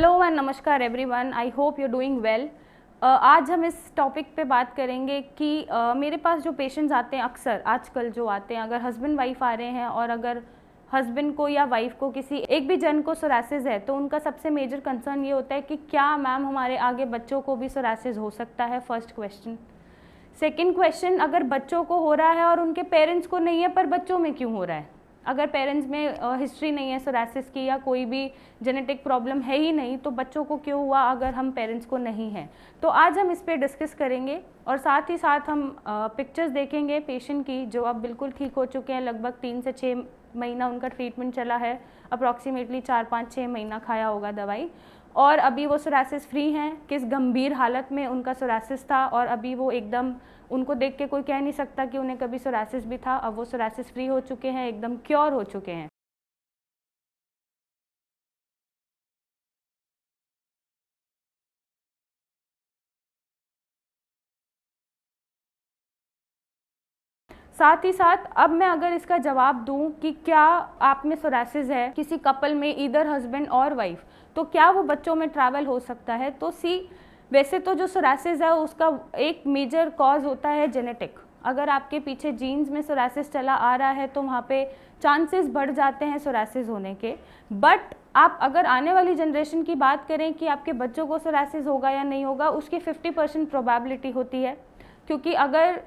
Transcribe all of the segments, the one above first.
Hello and नमस्कार everyone, I hope you doing well. आज हम इस टॉपिक पे बात करेंगे कि मेरे पास जो पेशेंट्स आते हैं अक्सर आजकल जो आते हैं, अगर हस्बैंड वाइफ आ रहे हैं और अगर हस्बैंड को या वाइफ को किसी एक भी जन को सोरासिस है तो उनका सबसे मेजर कंसर्न ये होता है कि क्या मैम हमारे आगे बच्चों को भी सोरासिस हो सकता है। First question. सेकेंड क्वेश्चन, अगर बच्चों को हो रहा है और उनके पेरेंट्स को नहीं है पर बच्चों में क्यों हो रहा है। अगर पेरेंट्स में हिस्ट्री नहीं है सोरासिस की या कोई भी जेनेटिक प्रॉब्लम है ही नहीं तो बच्चों को क्यों हुआ अगर हम पेरेंट्स को नहीं है। तो आज हम इस पे डिस्कस करेंगे और साथ ही साथ हम पिक्चर्स देखेंगे पेशेंट की जो अब बिल्कुल ठीक हो चुके हैं। लगभग 3 से 6 महीना उनका ट्रीटमेंट चला है, अप्रॉक्सीमेटली 4-5-6 महीना खाया होगा दवाई, और अभी वो सोरासिस फ्री हैं। किस गंभीर हालत में उनका सोरासिस था और अभी वो एकदम, उनको देख के कोई कह नहीं सकता कि उन्हें कभी सोरासिस भी था। अब वो सोरासिस फ्री हो चुके हैं, एकदम क्योर हो चुके हैं। साथ ही साथ अब मैं अगर इसका जवाब दूं कि क्या आप में सोरासिस है किसी कपल में, ईदर हस्बैंड और वाइफ, तो क्या वो बच्चों में ट्रैवल हो सकता है। तो वैसे तो जो सोरासिस है उसका एक मेजर कॉज होता है जेनेटिक। अगर आपके पीछे जीन्स में सोरासिस चला आ रहा है तो वहाँ पे चांसेस बढ़ जाते हैं सोरासिस होने के। बट आप अगर आने वाली जनरेशन की बात करें कि आपके बच्चों को सोरासिस होगा या नहीं होगा, उसकी 50% प्रोबेबिलिटी होती है। क्योंकि अगर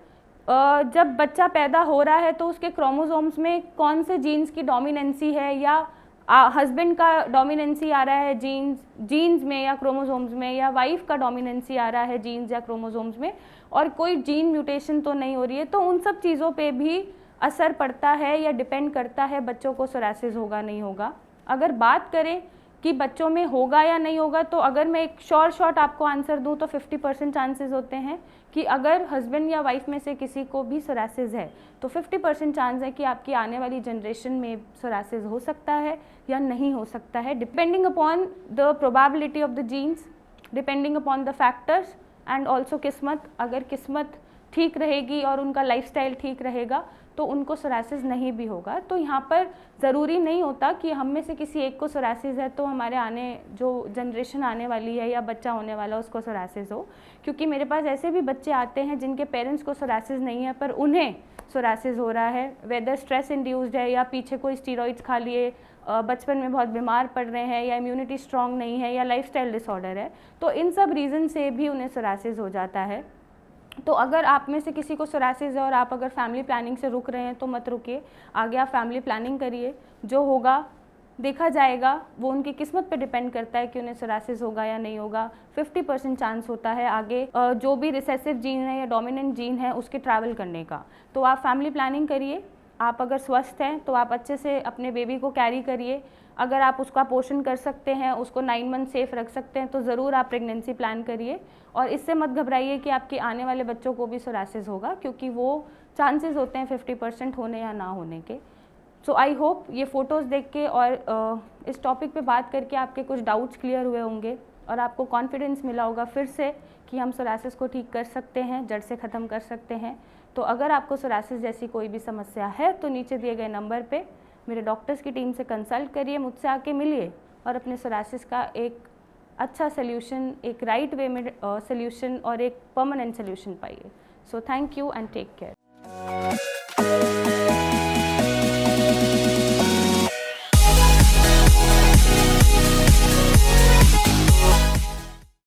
जब बच्चा पैदा हो रहा है तो उसके क्रोमोसोम्स में कौन से जीन्स की डोमिनेंसी है, या हस्बैंड का डोमिनेंसी आ रहा है जीन्स में या क्रोमोसोम्स में, या वाइफ का डोमिनेंसी आ रहा है जीन्स या क्रोमोसोम्स में, और कोई जीन म्यूटेशन तो नहीं हो रही है, तो उन सब चीज़ों पे भी असर पड़ता है या डिपेंड करता है बच्चों को सोरासिस होगा नहीं होगा। अगर बात करें कि बच्चों में होगा या नहीं होगा, तो अगर मैं एक शॉर्ट आपको आंसर दूं तो 50% चांसेस होते हैं कि अगर हस्बैंड या वाइफ में से किसी को भी सोरासिस है तो 50% चांस है कि आपकी आने वाली जनरेशन में सोरासिस हो सकता है या नहीं हो सकता है, depending upon the probability of the genes, depending upon the factors and also किस्मत। अगर किस्मत ठीक रहेगी और उनका लाइफस्टाइल ठीक रहेगा तो उनको सोरासिस नहीं भी होगा। तो यहाँ पर ज़रूरी नहीं होता कि हम में से किसी एक को सोरासिस है तो हमारे जो जनरेशन आने वाली है या बच्चा होने वाला उसको सोरासिस हो। क्योंकि मेरे पास ऐसे भी बच्चे आते हैं जिनके पेरेंट्स को सोरासिस नहीं है पर उन्हें सोरासिस हो रहा है, वेदर स्ट्रेस इंड्यूस्ड है या पीछे कोई स्टीरॉइड्स खा लिए, बचपन में बहुत बीमार पड़ रहे हैं, या इम्यूनिटी स्ट्रांग नहीं है, या लाइफस्टाइल डिसऑर्डर है। तो इन सब रीज़न से भी उन्हें सोरासिस हो जाता है। तो अगर आप में से किसी को सोरासिस है और आप अगर फैमिली प्लानिंग से रुक रहे हैं तो मत रुकिए, आगे आप फैमिली प्लानिंग करिए। जो होगा देखा जाएगा, वो उनकी किस्मत पे डिपेंड करता है कि उन्हें सोरासिस होगा या नहीं होगा। 50% चांस होता है आगे जो भी रिसेसिव जीन है या डोमिनेंट जीन है उसके ट्रैवल करने का। तो आप फैमिली प्लानिंग करिए। आप अगर स्वस्थ हैं तो आप अच्छे से अपने बेबी को कैरी करिए। अगर आप उसका पोषण कर सकते हैं, उसको 9 मंथ सेफ रख सकते हैं तो ज़रूर आप प्रेगनेंसी प्लान करिए। और इससे मत घबराइए कि आपके आने वाले बच्चों को भी सोरासिस होगा, क्योंकि वो चांसेस होते हैं 50% होने या ना होने के। सो आई होप ये फ़ोटोज़ देख के और इस टॉपिक पे बात करके आपके कुछ डाउट्स क्लियर हुए होंगे और आपको कॉन्फिडेंस मिला होगा फिर से कि हम सोरासिस को ठीक कर सकते हैं, जड़ से ख़त्म कर सकते हैं। तो अगर आपको सोरासिस जैसी कोई भी समस्या है तो नीचे दिए गए नंबर पे मेरे डॉक्टर्स की टीम से कंसल्ट करिए, मुझसे आके मिलिए और अपने सोरासिस का एक अच्छा सोल्यूशन, एक राइट वे में सोल्यूशन और एक परमानेंट सोल्यूशन पाइए। So thank you and take care.